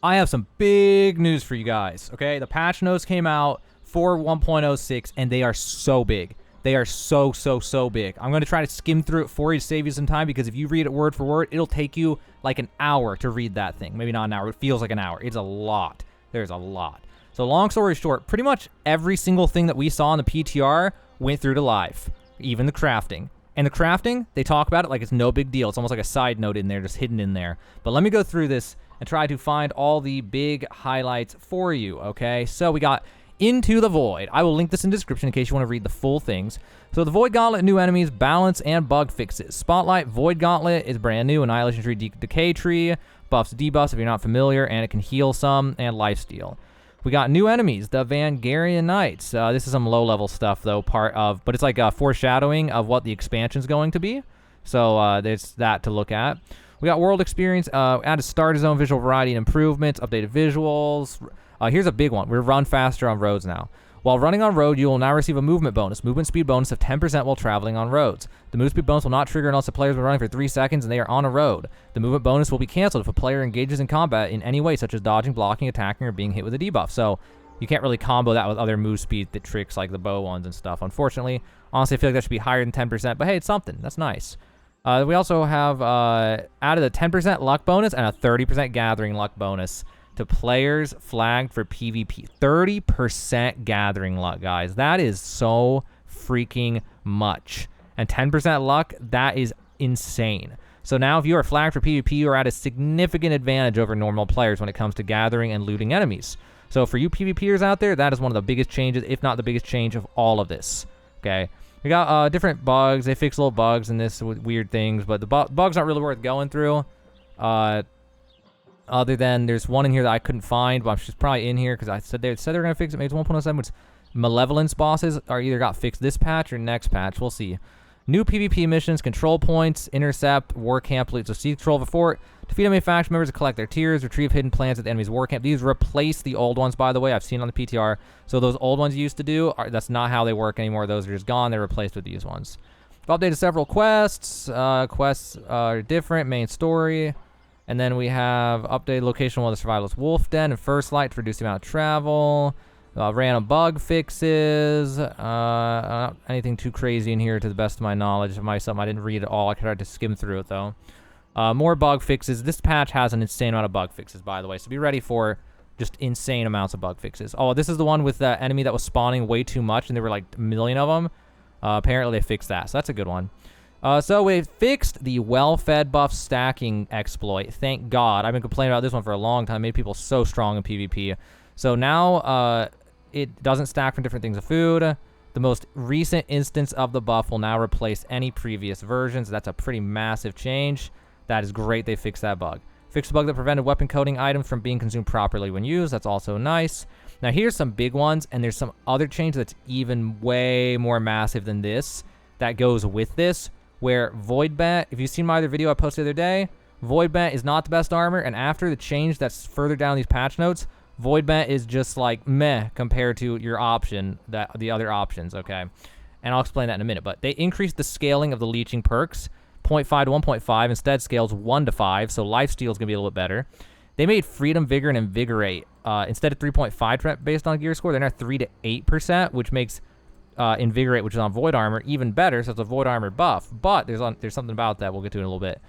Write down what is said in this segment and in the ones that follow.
I have some big news for you guys, okay? The patch notes came out for 1.06, and they are so big. They are so big. I'm going to try to skim through it for you to save you some time, because if you read it word for word, it'll take you like an hour to read that thing. Maybe not an hour. It feels like an hour. It's a lot. There's a lot. So long story short, pretty much every single thing that we saw in the PTR went through to live, even the crafting. And the crafting, they talk about it like it's no big deal. It's almost like a side note in there, just hidden in there. But let me go through this and try to find all the big highlights for you, okay? So we got Into the Void. I will link this in the description in case you want to read the full things. So the Void Gauntlet, new enemies, balance, and bug fixes. Spotlight, Void Gauntlet is brand new. Annihilation Tree, Decay Tree, buffs, debuffs if you're not familiar, and it can heal some, and lifesteal. We got new enemies, the Vangarian Knights. This is some low-level stuff, though, but it's like a foreshadowing of what the expansion's going to be. So there's that to look at. We got world experience, added starter zone, visual variety and improvements, updated visuals. Here's a big one. We run faster on roads now. While running on road, you will now receive a movement bonus. Movement speed bonus of 10% while traveling on roads. The movement speed bonus will not trigger unless the players been running for 3 seconds and they are on a road. The movement bonus will be canceled if a player engages in combat in any way, such as dodging, blocking, attacking, or being hit with a debuff. So you can't really combo that with other move speed that tricks like the bow ones and stuff, unfortunately. Honestly, I feel like that should be higher than 10%, but hey, it's something. That's nice. We also have added a 10% luck bonus and a 30% gathering luck bonus to players flagged for PvP. 30% gathering luck, guys. That is so freaking much. And 10% luck, that is insane. So now if you are flagged for PvP, you are at a significant advantage over normal players when it comes to gathering and looting enemies. So for you PvPers out there, that is one of the biggest changes, if not the biggest change of all of this. Okay. We got different bugs. They fix little bugs in this with weird things, but the bugs aren't really worth going through. Other than there's one in here that I couldn't find, but she's probably in here because I said they were going to fix it. Maybe it's 1.07, which malevolence bosses are either got fixed this patch or next patch. We'll see. New PvP missions, control points, intercept, war camp loot. So see control of a fort, defeat enemy faction members to collect their tiers, retrieve hidden plans at the enemy's war camp. These replace the old ones, by the way. I've seen on the PTR. So those old ones you used to do, that's not how they work anymore. Those are just gone. They're replaced with these ones. I've updated several quests. Quests are different, main story. And then we have updated location of the survivalist wolf den and first light to reduce the amount of travel. Random bug fixes. Not anything too crazy in here to the best of my knowledge. I didn't read it all. I tried to skim through it, though. More bug fixes. This patch has an insane amount of bug fixes, by the way. So be ready for just insane amounts of bug fixes. Oh, this is the one with the enemy that was spawning way too much, and there were like a million of them. Apparently they fixed that, so that's a good one. So we fixed the well-fed buff stacking exploit. Thank God. I've been complaining about this one for a long time. Made people so strong in PvP. So now it doesn't stack from different things of food. The most recent instance of the buff will now replace any previous versions. That's a pretty massive change. That is great. They fixed that bug. Fixed the bug that prevented weapon coating items from being consumed properly when used. That's also nice. Now here's some big ones, and there's some other change that's even way more massive than this that goes with this. Where Void Bat, if you've seen my other video I posted the other day, Void Bat is not the best armor, and after the change that's further down these patch notes, Void Bat is just like meh compared to your option, the other options, okay? And I'll explain that in a minute, but they increased the scaling of the leeching perks, 0.5 to 1.5, instead scales 1 to 5, so lifesteal is going to be a little bit better. They made Freedom, Vigor, and Invigorate, instead of 3.5% based on gear score, they're now 3 to 8%, which makes Invigorate, which is on Void Armor, even better, so it's a Void Armor buff. But there's something about that we'll get to in a little bit.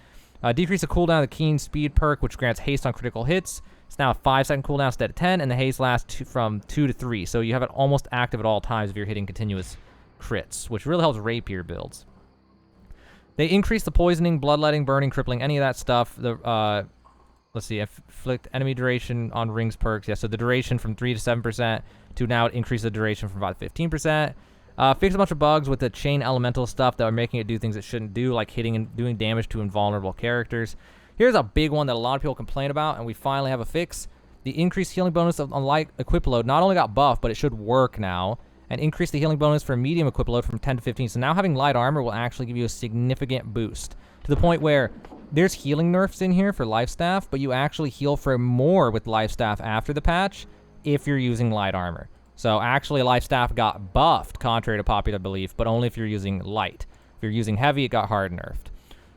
Decrease the cooldown of the Keen Speed perk, which grants haste on critical hits. It's now a 5-second cooldown instead of 10, and the haste lasts from 2 to 3. So you have it almost active at all times if you're hitting continuous crits, which really helps rapier builds. They increase the poisoning, bloodletting, burning, crippling, any of that stuff. Let's see, inflict enemy duration on rings perks. Yeah, so the duration from 3 to 7% to now increase the duration from about 15%. Fix a bunch of bugs with the chain elemental stuff that are making it do things it shouldn't do, like hitting and doing damage to invulnerable characters. Here's a big one that a lot of people complain about, and we finally have a fix. The increased healing bonus on light equip load not only got buffed, but it should work now, and increase the healing bonus for medium equip load from 10 to 15. So now having light armor will actually give you a significant boost, to the point where there's healing nerfs in here for life staff, but you actually heal for more with life staff after the patch if you're using light armor. So actually life staff got buffed, contrary to popular belief, but only if you're using light. If you're using heavy, it got hard nerfed.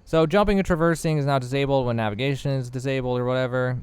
So jumping and traversing is now disabled when navigation is disabled or whatever.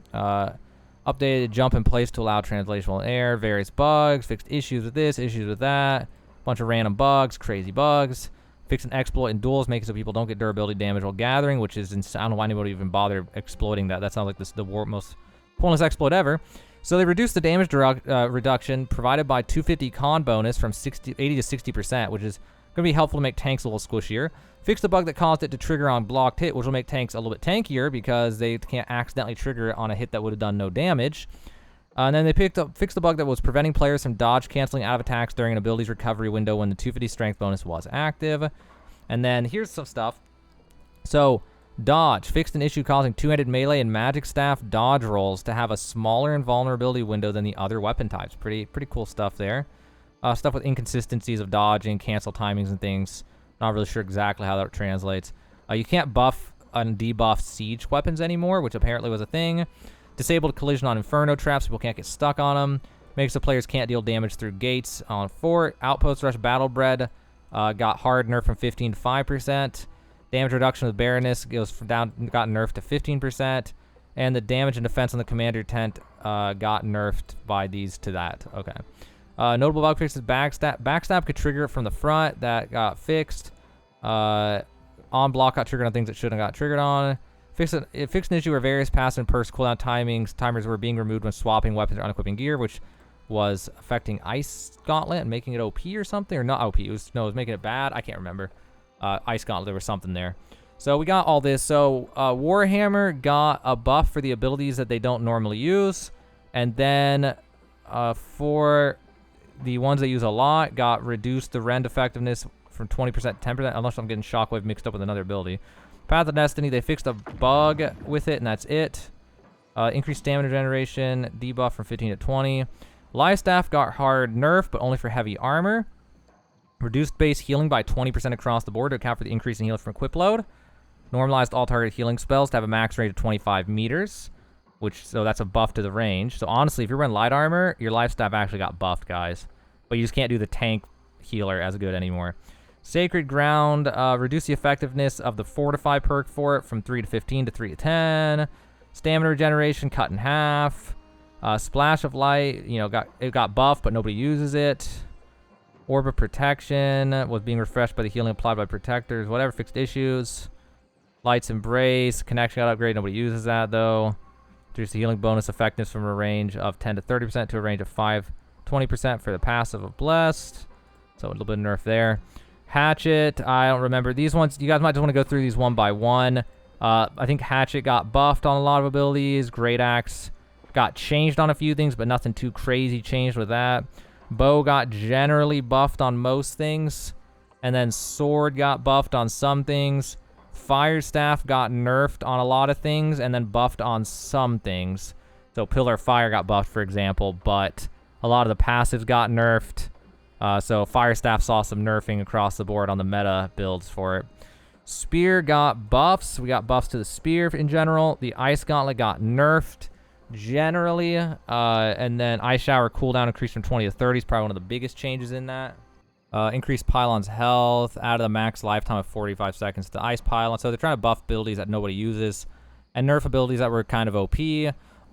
Updated jump in place to allow translation while in air. Various bugs. Fixed issues with this, issues with that. Bunch of random bugs, crazy bugs. Fixed an exploit in duels, making so people don't get durability damage while gathering, which is insane. I don't know why anybody even bother exploiting that. That sounds like the most pointless exploit ever. So they reduced the damage reduction provided by 250 con bonus from 80 to 60%, which is going to be helpful to make tanks a little squishier. Fixed the bug that caused it to trigger on blocked hit, which will make tanks a little bit tankier because they can't accidentally trigger it on a hit that would have done no damage. And then they fixed the bug that was preventing players from dodge canceling out of attacks during an ability's recovery window when the 250 strength bonus was active. And then here's some stuff. So dodge fixed an issue causing two-handed melee and magic staff dodge rolls to have a smaller invulnerability window than the other weapon types. Pretty cool stuff there. Stuff with inconsistencies of dodging, cancel timings, and things. Not really sure exactly how that translates. You can't buff and debuff siege weapons anymore, which apparently was a thing. Disabled collision on inferno traps. People can't get stuck on them. Makes the players can't deal damage through gates on fort. Outpost rush battlebred got hard nerfed from 15 to 5%. Damage reduction with Baroness got nerfed to 15%. And the damage and defense on the commander tent got nerfed by these to that. Okay. Notable bug fixes backstab. Backstab could trigger it from the front. That got fixed. On block got triggered on things that shouldn't have got triggered on. It fixed an issue where various passive and perks cooldown timers were being removed when swapping weapons or unequipping gear, which was affecting Ice Gauntlet and making it OP or something. Or not OP. It was making it bad. I can't remember. Ice Gauntlet, there was something there. So we got all this. So Warhammer got a buff for the abilities that they don't normally use. And then for the ones that use a lot, got reduced the rend effectiveness from 20% to 10%, unless I'm getting Shockwave mixed up with another ability. Path of Destiny, they fixed a bug with it, and that's it. Increased stamina generation, debuff from 15 to 20. Lifestaff got hard nerf, but only for heavy armor. Reduced base healing by 20% across the board to account for the increase in healing from equip load. Normalized all target healing spells to have a max range of 25 meters. So that's a buff to the range. So honestly, if you're wearing light armor, your life staff actually got buffed, guys. But you just can't do the tank healer as good anymore. Sacred Ground, reduce the effectiveness of the Fortify perk for it from 3 to 15 to 3 to 10. Stamina regeneration cut in half. Splash of Light, it got buffed, but nobody uses it. Orb of Protection was being refreshed by the healing applied by protectors. Whatever, fixed issues. Light's Embrace, connection got upgraded. Nobody uses that, though. Reduce the healing bonus effectiveness from a range of 10 to 30% to a range of 20% for the passive of Blessed. So a little bit of nerf there. Hatchet, I don't remember. These ones, you guys might just want to go through these one by one. I think Hatchet got buffed on a lot of abilities. Great Axe got changed on a few things, but nothing too crazy changed with that. Bow got generally buffed on most things. And then Sword got buffed on some things. Fire Staff got nerfed on a lot of things and then buffed on some things. So Pillar of Fire got buffed, for example, but a lot of the passives got nerfed. So Fire Staff saw some nerfing across the board on the meta builds for it. Spear got buffs. We got buffs to the Spear in general. The Ice Gauntlet got nerfed generally. And then Ice Shower cooldown increased from 20 to 30 is probably one of the biggest changes in that. Increased Pylon's health, added a max lifetime of 45 seconds to Ice Pylon. So they're trying to buff abilities that nobody uses and nerf abilities that were kind of OP.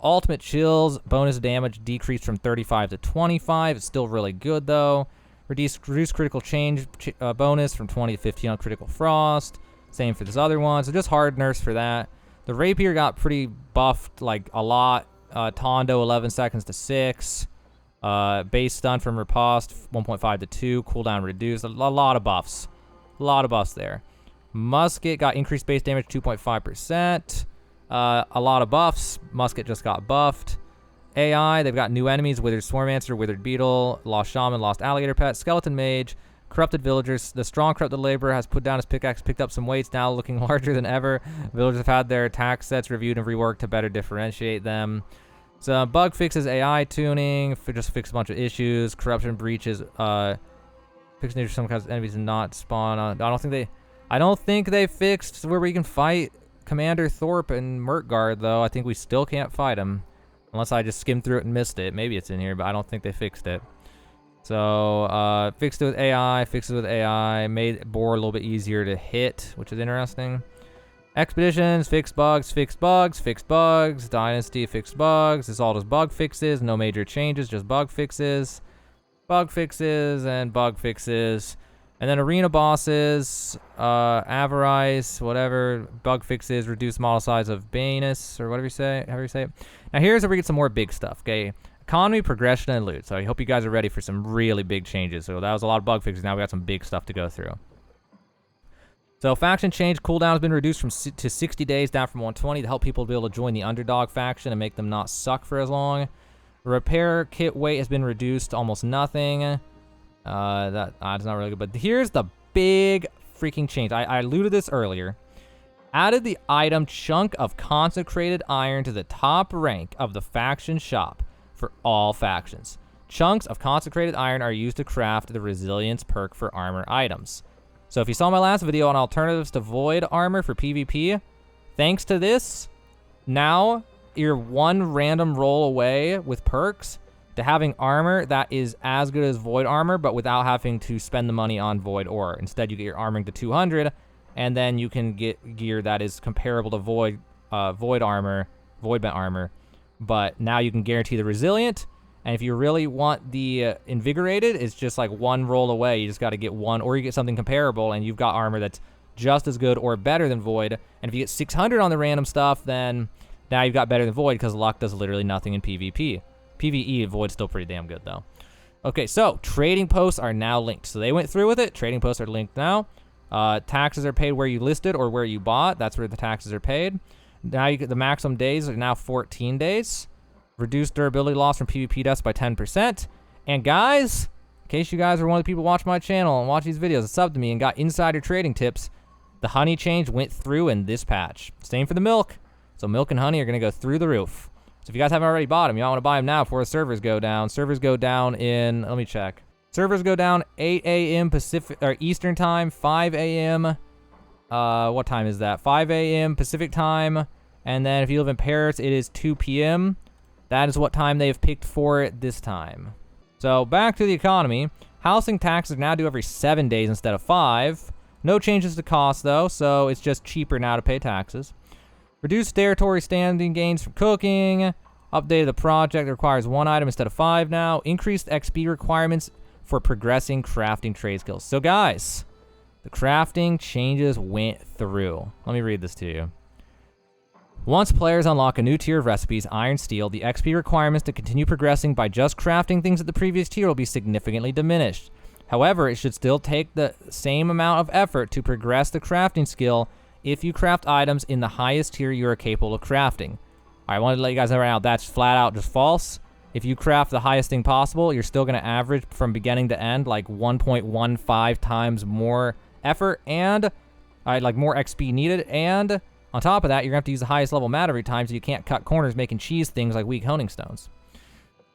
Ultimate Chills, bonus damage decreased from 35 to 25. It's still really good, though. Reduce critical change bonus from 20 to 15 on Critical Frost. Same for this other one. So just hard nerfs for that. The Rapier got pretty buffed, like a lot. Tondo, 11 seconds to 6. Base stun from Riposte, 1.5 to 2. Cooldown reduced. A lot of buffs. A lot of buffs there. Musket got increased base damage 2.5%. A lot of buffs. Musket just got buffed. AI, they've got new enemies. Withered Swarmancer, Withered Beetle, Lost Shaman, Lost Alligator Pet, Skeleton Mage, Corrupted Villagers. The strong Corrupted Laborer has put down his pickaxe, picked up some weights, now looking larger than ever. Villagers have had their attack sets reviewed and reworked to better differentiate them. So bug fixes, AI tuning, just fix a bunch of issues. Corruption breaches, fixing some kinds of enemies and not spawn on. I don't think they fixed where we can fight Commander Thorpe and Murkgard, though. I think we still can't fight him. Unless I just skimmed through it and missed it. Maybe it's in here, but I don't think they fixed it. So, fixed it with AI, made Boar a little bit easier to hit, which is interesting. Expeditions, fixed bugs, fixed bugs, fixed bugs. Dynasty, fixed bugs. This all just bug fixes. No major changes, just bug fixes. Bug fixes and bug fixes. And then arena bosses, Avarice, whatever, bug fixes, reduce model size of Banus, or whatever you say, however you say it. Now here's where we get some more big stuff, okay? Economy, progression, and loot. So I hope you guys are ready for some really big changes. So that was a lot of bug fixes. Now we got some big stuff to go through. So faction change cooldown has been reduced to 60 days, down from 120, to help people be able to join the underdog faction and make them not suck for as long. Repair kit weight has been reduced to almost nothing. That's not really good, but here's the big freaking change. I alluded to this earlier. Added the item chunk of consecrated iron to the top rank of the faction shop for all factions. Chunks of consecrated iron are used to craft the resilience perk for armor items. So if you saw my last video on alternatives to void armor for PvP, thanks to this, now you're one random roll away with perks to having armor that is as good as void armor, but without having to spend the money on void ore. Instead, you get your armoring to 200, and then you can get gear that is comparable to void armor, void bent armor. But now you can guarantee the resilient, and if you really want the invigorated, it's just like one roll away. You just got to get one, or you get something comparable, and you've got armor that's just as good or better than void. And if you get 600 on the random stuff, then now you've got better than void, because luck does literally nothing in PvP. PvE, void's still pretty damn good, though. Okay, so trading posts are now linked. So they went through with it. Trading posts are linked now. Taxes are paid where you listed or where you bought. That's where the taxes are paid. Now you get the maximum days are now 14 days. Reduced durability loss from PvP deaths by 10%. And guys, in case you guys are one of the people watching my channel and watch these videos and sub to me and got insider trading tips, the honey change went through in this patch. Same for the milk. So milk and honey are going to go through the roof. So if you guys haven't already bought them, you might want to buy them now before the servers go down. Servers go down in, let me check. Servers go down 8 a.m. Pacific or Eastern time, 5 a.m. What time is that? 5 a.m. Pacific time. And then if you live in Paris, it is 2 p.m. That is what time they have picked for it this time. So back to the economy. Housing taxes are now due every 7 days instead of 5. No changes to cost though, so it's just cheaper now to pay taxes. Reduced territory standing gains from cooking. Updated the project that requires 1 item instead of 5 now. Increased XP requirements for progressing crafting trade skills. So guys, the crafting changes went through. Let me read this to you. Once players unlock a new tier of recipes, iron, steel, the XP requirements to continue progressing by just crafting things at the previous tier will be significantly diminished. However, it should still take the same amount of effort to progress the crafting skill if you craft items in the highest tier you are capable of crafting. I wanted to let you guys know right now, that's flat out just false. If you craft the highest thing possible, you're still going to average from beginning to end like 1.15 times more effort and like more XP needed. And on top of that, you're going to have to use the highest level mat every time, so you can't cut corners making cheese things like weak honing stones.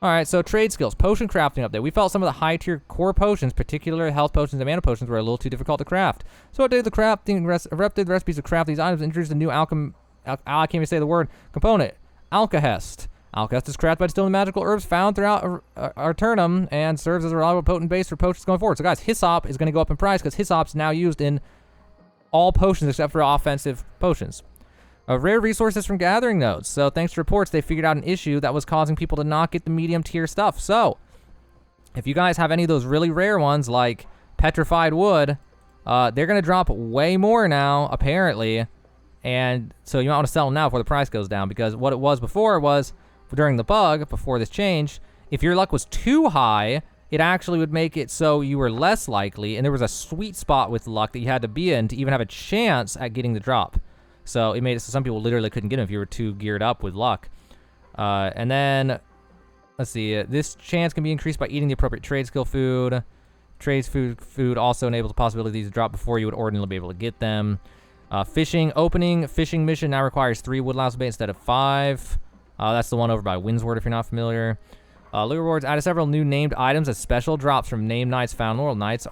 Alright, so trade skills. Potion crafting update. We felt some of the high tier core potions, particularly health potions and mana potions, were a little too difficult to craft. So updated the recipes to craft these items, introduced a new I can't even say the word, component. Alkahest. Alkahest is crafted by distilling magical herbs found throughout Arturnum and serves as a reliable potent base for potions going forward. So guys, Hyssop is going to go up in price because Hyssop is now used in all potions except for offensive potions. Rare resources from gathering nodes. So thanks to reports, they figured out an issue that was causing people to not get the medium tier stuff. So if you guys have any of those really rare ones like petrified wood, they're going to drop way more now, apparently. And so you might want to sell them now before the price goes down, because what it was before was, during the bug, before this change, if your luck was too high, it actually would make it so you were less likely, and there was a sweet spot with luck that you had to be in to even have a chance at getting the drop. So it made it so some people literally couldn't get them if you were too geared up with luck. And then, let's see, this chance can be increased by eating the appropriate trade skill food. Trade food also enables the possibility of these to drop before you would ordinarily be able to get them. Fishing mission now requires 3 woodlouse bait instead of 5. That's the one over by Windsward if you're not familiar. Loot rewards added several new named items as special drops from named knights found in Laurel Knights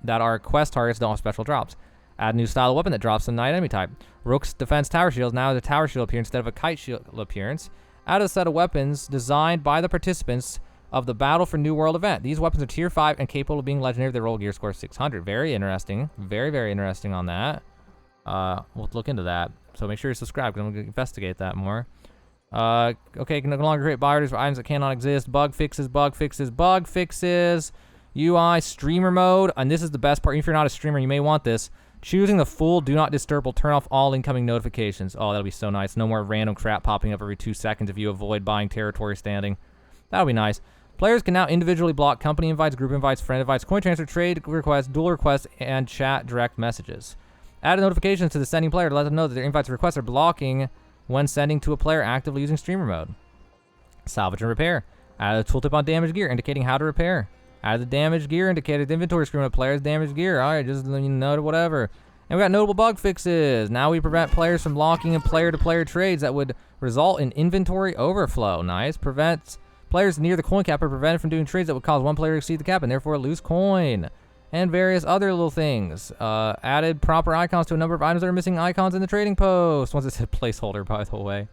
that are quest targets don't have special drops. Add a new style of weapon that drops some knight enemy type. Rook's defense tower shield now has a tower shield appearance instead of a kite shield appearance. Add a set of weapons designed by the participants of the Battle for New World event. These weapons are tier 5 and capable of being legendary if they roll gear score 600. Very interesting. Very, very interesting on that. We'll look into that. So make sure you subscribe because I'm going to investigate that more. Okay, can no longer create buyers for items that cannot exist. Bug fixes, bug fixes, bug fixes. UI, streamer mode. And this is the best part. If you're not a streamer, you may want this. Choosing the full do not disturb will turn off all incoming notifications. Oh, that'll be so nice. No more random crap popping up every 2 seconds if you avoid buying territory standing. That'll be nice. Players can now individually block company invites, group invites, friend invites, coin transfer, trade requests, dual requests, and chat direct messages. Add notifications to the sending player to let them know that their invites requests are blocking when sending to a player actively using streamer mode. Salvage and repair. Add a tooltip on damaged gear indicating how to repair. Add the damaged gear indicated inventory screen of players' damaged gear. All right, just note whatever. And we got notable bug fixes. Now we prevent players from locking in player-to-player trades that would result in inventory overflow. Nice. Prevents players near the coin cap are prevented from doing trades that would cause one player to exceed the cap and therefore lose coin. And various other little things. Added proper icons to a number of items that are missing icons in the trading post. Once it said placeholder, by the way.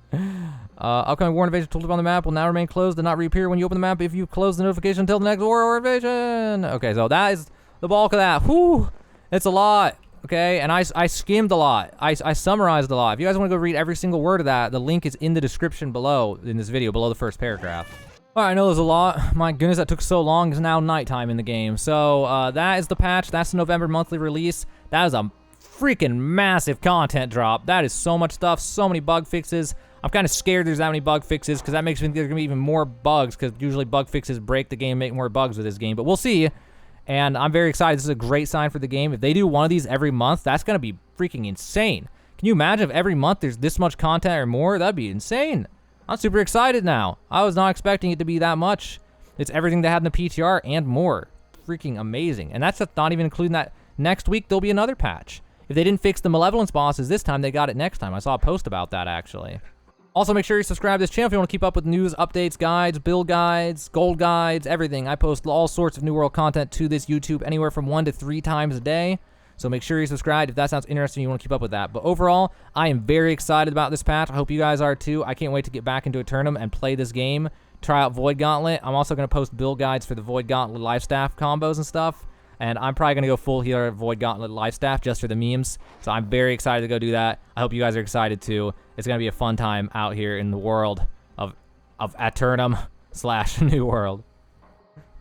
Upcoming war invasion tooltip on the map will now remain closed and not reappear when you open the map if you close the notification until the next war or invasion. Okay, so that is the bulk of that. Whew, it's a lot. Okay, and I skimmed a lot. I summarized a lot. If you guys want to go read every single word of that, the link is in the description below in this video, below the first paragraph. All right, I know there's a lot. My goodness, that took so long. It's now nighttime in the game. So that is the patch. That's the November monthly release. That is a freaking massive content drop. That is so much stuff, so many bug fixes. I'm kind of scared there's that many bug fixes because that makes me think there's going to be even more bugs because usually bug fixes break the game, make more bugs with this game. But we'll see. And I'm very excited. This is a great sign for the game. If they do one of these every month, that's going to be freaking insane. Can you imagine if every month there's this much content or more? That'd be insane. I'm super excited now. I was not expecting it to be that much. It's everything they had in the PTR and more. Freaking amazing. And that's not even including that next week there'll be another patch. If they didn't fix the malevolence bosses this time, they got it next time. I saw a post about that, actually. Also, make sure you subscribe to this channel if you want to keep up with news, updates, guides, build guides, gold guides, everything. I post all sorts of New World content to this YouTube anywhere from 1 to 3 times a day. So make sure you subscribe if that sounds interesting. You want to keep up with that. But overall, I am very excited about this patch. I hope you guys are too. I can't wait to get back into a tournament and play this game. Try out Void Gauntlet. I'm also going to post build guides for the Void Gauntlet life staff combos and stuff. And I'm probably going to go full healer Void Gauntlet life staff just for the memes. So I'm very excited to go do that. I hope you guys are excited too. It's going to be a fun time out here in the world of Aternum / New World.